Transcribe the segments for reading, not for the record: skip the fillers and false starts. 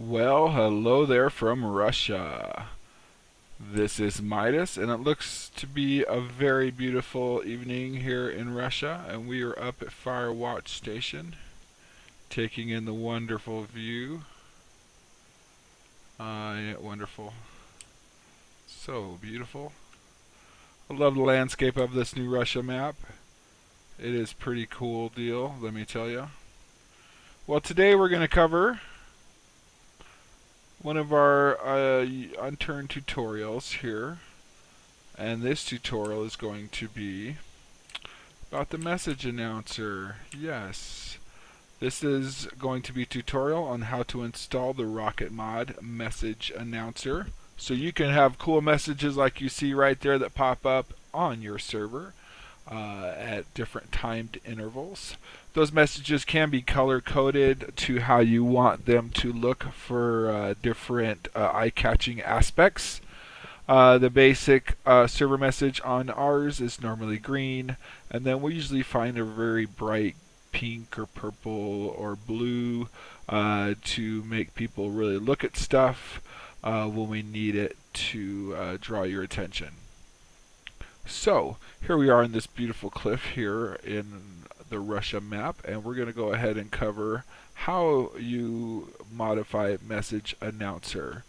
Well, hello there from Russia. This is Midas, and it looks to be a very beautiful evening here in Russia, and we are up at Firewatch Station, taking in the wonderful view. Yeah, wonderful. So beautiful. I love the landscape of this new Russia map. It is pretty cool deal, let me tell you. Well, today we're going to cover one of our Unturned tutorials here. And this tutorial is going to be about the message announcer. Yes, this is going to be a tutorial on how to install the Rocket Mod message announcer. So you can have cool messages like you see right there that pop up on your server at different timed intervals. Those messages can be color coded to how you want them to look for different eye-catching aspects. The basic server message on ours is normally green, and then we usually find a very bright pink or purple or blue to make people really look at stuff when we need it to draw your attention. So here we are in this beautiful cliff here in the Russia map, and we're going to go ahead and cover how you modify message announcer.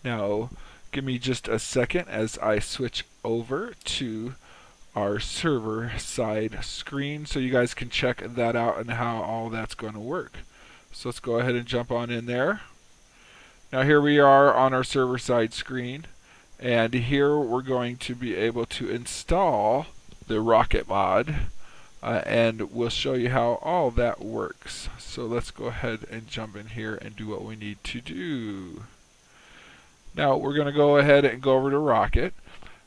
Now, give me just a second as I switch over to our server side screen so you guys can check that out and how all that's going to work. So let's go ahead and jump on in there. Now here we are on our server side screen, and here we're going to be able to install the Rocket Mod, and we'll show you how all that works. So let's go ahead and jump in here and do what we need to do. Now we're going to go ahead and go over to Rocket.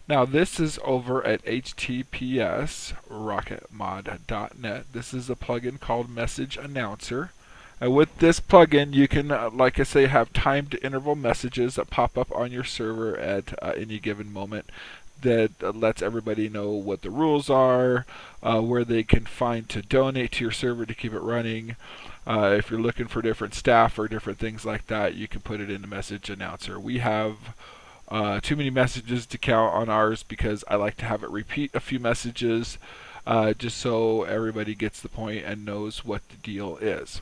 Now this is over at https rocketmod.net. This is a plugin called Message Announcer. And with this plugin you can, like I say, have timed interval messages that pop up on your server at any given moment that lets everybody know what the rules are, where they can find to donate to your server to keep it running. If you're looking for different staff or different things like that, you can put it in the message announcer. We have too many messages to count on ours because I like to have it repeat a few messages just so everybody gets the point and knows what the deal is.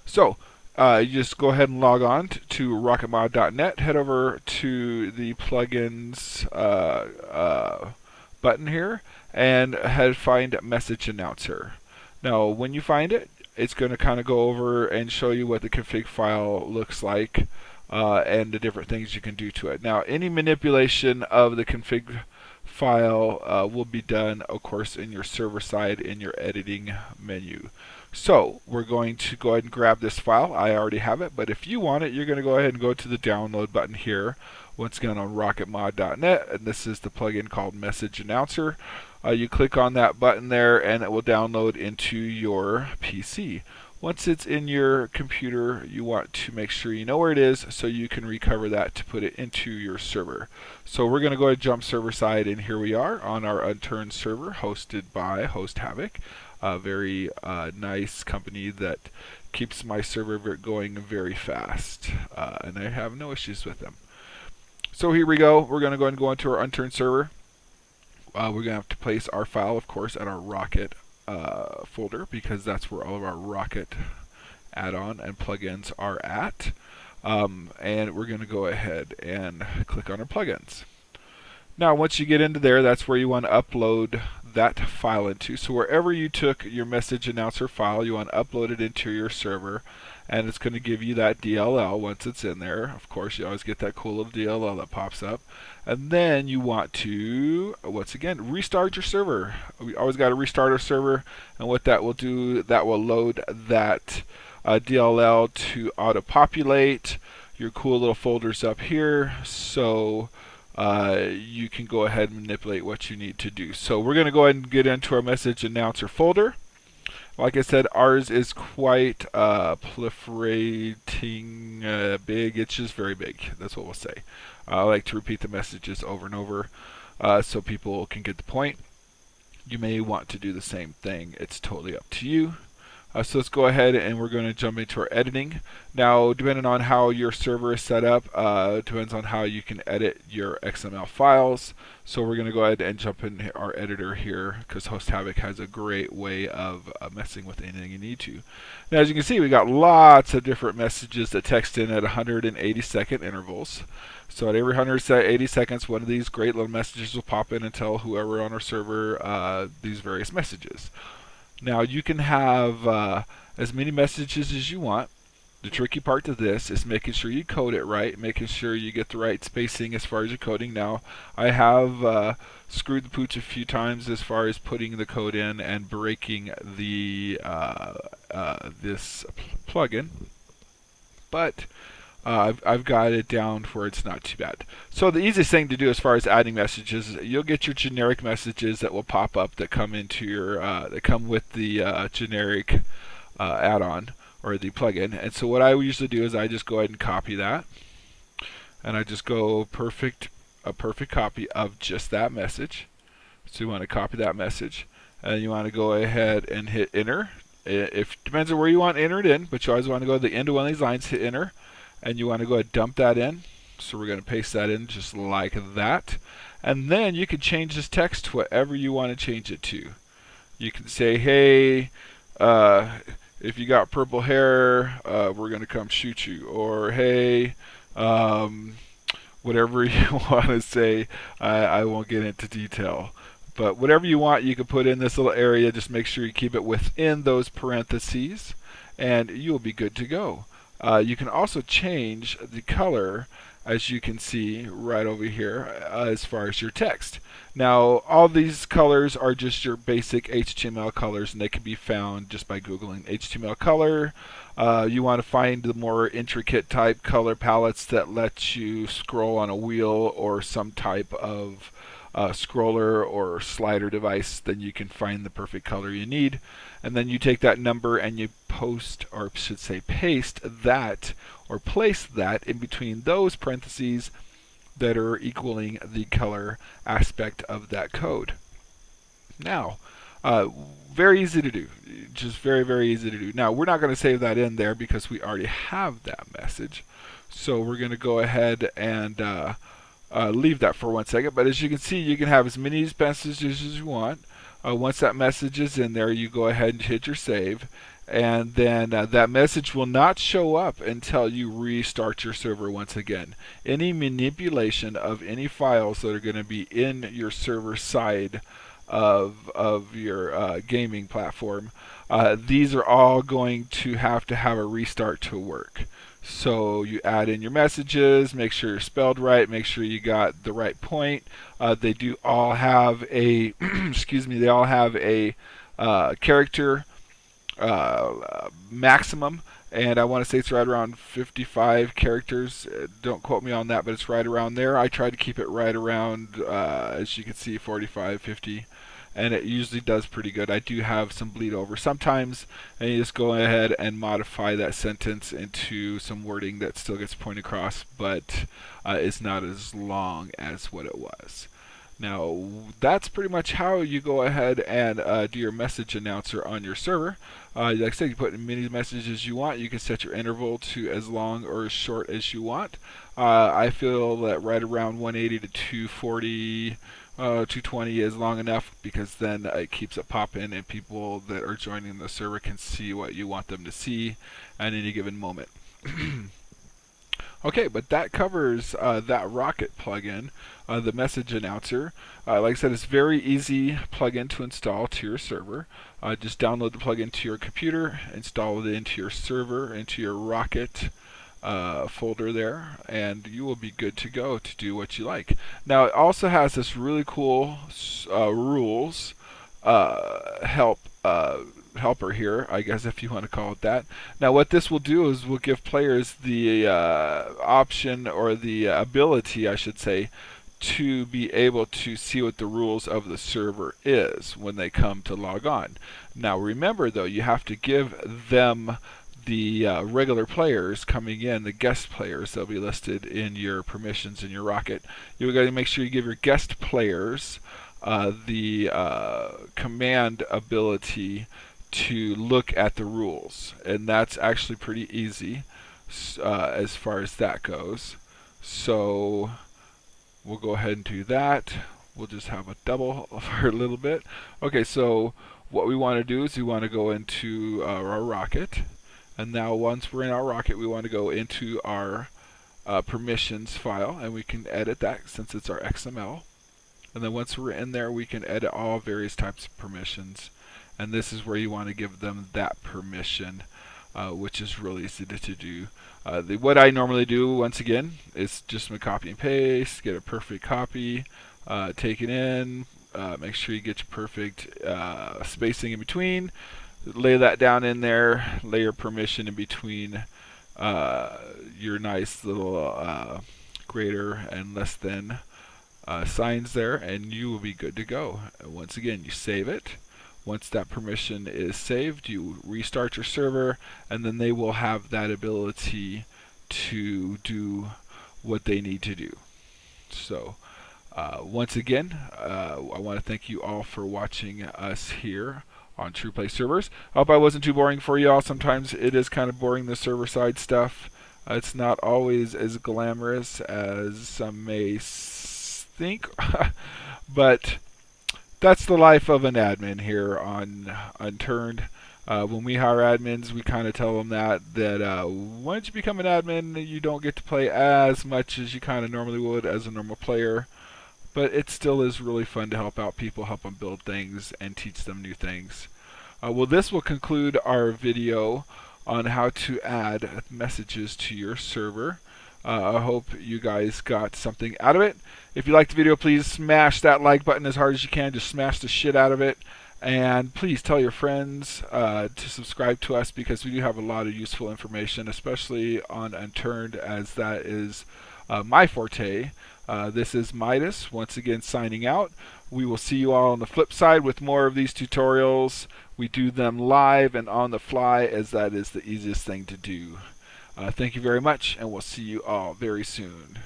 So you just go ahead and log on to rocketmod.net, head over to the plugins button here, and find message announcer. Now when you find it, it's going to kind of go over and show you what the config file looks like and the different things you can do to it. Now any manipulation of the config file will be done, of course, in your server side in your editing menu. So we're going to go ahead and grab this file. I already have it, but if you want it, you're going to go ahead and go to the download button here, once again on rocketmod.net, and this is the plugin called Message Announcer. You click on that button there and it will download into your PC. Once it's in your computer, you want to make sure you know where it is so you can recover that to put it into your server. So we're going to go ahead and jump server side, and here we are on our Unturned server hosted by Host Havoc, a very nice company that keeps my server going very fast, and I have no issues with them. So here we go. We're going to go ahead and go into our Unturned server. We're going to have to place our file, of course, at our Rocket folder because that's where all of our Rocket add-on and plugins are at. And we're going to go ahead and click on our plugins. Now once you get into there, that's where you want to upload that file into. So wherever you took your message announcer file, you want to upload it into your server, and it's going to give you that DLL once it's in there. Of course, you always get that cool little DLL that pops up. And then you want to, once again, restart your server. We always got to restart our server, and what that will do, that will load that DLL to auto-populate your cool little folders up here, so you can go ahead and manipulate what you need to do. So we're going to go ahead and get into our message announcer folder. Like I said, ours is quite proliferating big. It's just very big. That's what we'll say. I like to repeat the messages over and over so people can get the point. You may want to do the same thing. It's totally up to you. So let's go ahead and we're going to jump into our editing. Now, depending on how your server is set up, depends on how you can edit your XML files. So we're going to go ahead and jump in our editor here because Host Havoc has a great way of messing with anything you need to. Now, as you can see, we got lots of different messages that text in at 180-second intervals. So at every 180 seconds, one of these great little messages will pop in and tell whoever on our server these various messages. Now you can have as many messages as you want. The tricky part to this is making sure you code it right, making sure you get the right spacing as far as your coding. Now I have screwed the pooch a few times as far as putting the code in and breaking the this plugin, but I've got it down where it's not too bad. So the easiest thing to do as far as adding messages is you'll get your generic messages that will pop up that come into your that come with the generic add-on or the plugin. And so what I usually do is I just go ahead and copy that, and I just go a perfect copy of just that message. So you want to copy that message, and you want to go ahead and hit enter. It depends on where you want to enter it in, but you always want to go to the end of one of these lines, hit enter. And you want to go ahead and dump that in. So we're going to paste that in just like that. And then you can change this text to whatever you want to change it to. You can say, hey, if you got purple hair, we're going to come shoot you. Or, hey, whatever you want to say. I won't get into detail. But whatever you want, you can put in this little area. Just make sure you keep it within those parentheses, and you'll be good to go. You can also change the color, as you can see right over here, as far as your text. Now, all these colors are just your basic HTML colors, and they can be found just by Googling HTML color. You want to find the more intricate type color palettes that let you scroll on a wheel or some type of scroller or slider device. Then you can find the perfect color you need. And then you take that number and you paste that or place that in between those parentheses that are equaling the color aspect of that code. Now, very easy to do, just very easy to do. Now, we're not going to save that in there because we already have that message. So we're going to go ahead and leave that for 1 second. But as you can see, you can have as many messages as you want. Once that message is in there, you go ahead and hit your save, and then that message will not show up until you restart your server once again. Any manipulation of any files that are going to be in your server side of your gaming platform, these are all going to have a restart to work. So you add in your messages, make sure you're spelled right, make sure you got the right point. They do all have a they all have a character maximum, and I want to say it's right around 55 characters. Don't quote me on that, but it's right around there. I try to keep it right around, as you can see, 45, 50. And it usually does pretty good. I do have some bleed over sometimes, and you just go ahead and modify that sentence into some wording that still gets pointed across, but it's not as long as what it was. Now, that's pretty much how you go ahead and do your message announcer on your server. Like I said, you put in many messages you want. You can set your interval to as long or as short as you want. I feel that right around 180 to 240, 220 is long enough, because then it keeps it popping and people that are joining the server can see what you want them to see at any given moment. Okay, but that covers that Rocket plugin, the message announcer. Like I said, it's very easy plugin to install to your server. Just download the plugin to your computer, install it into your server, into your Rocket folder there, and you will be good to go to do what you like. Now, it also has this really cool rules helper here, I guess, if you want to call it that. Now, what this will do is will give players the option, or the ability, I should say, to be able to see what the rules of the server is when they come to log on. Now, remember though, you have to give them the regular players coming in, the guest players, they'll be listed in your permissions in your Rocket. You've got to make sure you give your guest players the command ability to look at the rules, and that's actually pretty easy as far as that goes. So we'll go ahead and do that. We'll just have a double for a little bit. Okay, so what we want to do is we want to go into our rocket, and now once we're in our rocket, we want to go into our permissions file, and we can edit that since it's our XML. And then once we're in there, we can edit all various types of permissions, and this is where you want to give them that permission, which is really easy to do. What I normally do, once again, is just copy and paste, get a perfect copy, take it in, make sure you get your perfect spacing in between, lay that down in there, lay your permission in between your nice little greater and less than signs there, and you will be good to go. Once again, you save it. Once that permission is saved, you restart your server, and then they will have that ability to do what they need to do. So once again, I want to thank you all for watching us here on TruePlay Servers. I hope I wasn't too boring for you all. Sometimes it is kind of boring, the server side stuff. It's not always as glamorous as some may think, but that's the life of an admin here on Unturned. When we hire admins, we kind of tell them that once you become an admin, you don't get to play as much as you kind of normally would as a normal player, but it still is really fun to help out people, help them build things, and teach them new things. Well, this will conclude our video on how to add messages to your server. I hope you guys got something out of it. If you liked the video, please smash that like button as hard as you can. Just smash the shit out of it. And please tell your friends to subscribe to us, because we do have a lot of useful information, especially on Unturned, as that is my forte. This is Midas, once again signing out. We will see you all on the flip side with more of these tutorials. We do them live and on the fly, as that is the easiest thing to do. Thank you very much, and we'll see you all very soon.